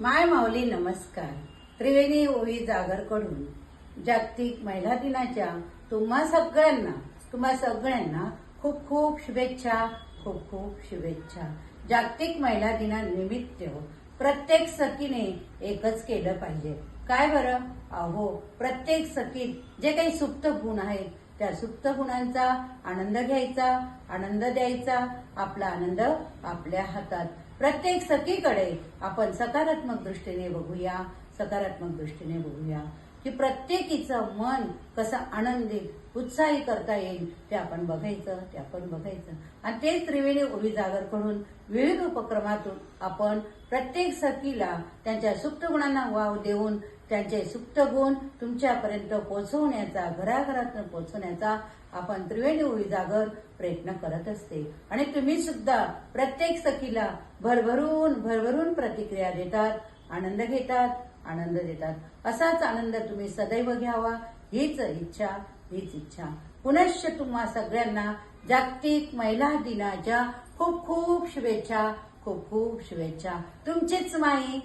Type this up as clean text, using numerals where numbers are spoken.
माय माऊली नमस्कार. त्रिवेणी ओवी जागरकडून जागतिक महिला दिनाच्या तुम्हा सगळ्यांना खूप खूप शुभेच्छा. खूप खूप शुभेच्छा. जागतिक महिला दिनानिमित्त प्रत्येक सखीने एकच केलं पाहिजे. काय बरं? अहो, प्रत्येक सखीत जे काही सुप्त गुण आहेत त्या सुप्त गुणांचा आनंद घ्यायचा, आनंद द्यायचा. आपला आनंद आपल्या हातात. प्रत्येक सखीकडे आपण सकारात्मक दृष्टीने बघूया, सकारात्मक दृष्टीने बघूया की प्रत्येकीचं मन कसं आनंदित उत्साही करता येईल ते आपण बघायचं. आणि तेच त्रिवेणी ओवी जागरकडून विविध उपक्रमातून आपण प्रत्येक सखीला त्यांच्या सुप्त गुणांना वाव देऊन त्यांचे सुप्त गुण तुमच्यापर्यंत पोहोचवण्याचा, घराघरात पोहोचवण्याचा आपण त्रिवेणी ओवी जागर प्रयत्न करत असते. आणि तुम्ही सुद्धा प्रत्येक सखीला भरभरून प्रतिक्रिया देतात, आनंद घेतात, आनंद देतात. असाच आनंद तुम्ही सदैव घ्यावा हीच इच्छा. पुनश्च तुम्हा सगळ्यांना जागतिक महिला दिनाच्या खूप खूप शुभेच्छा. खूप खूप शुभेच्छा. तुमचीच माई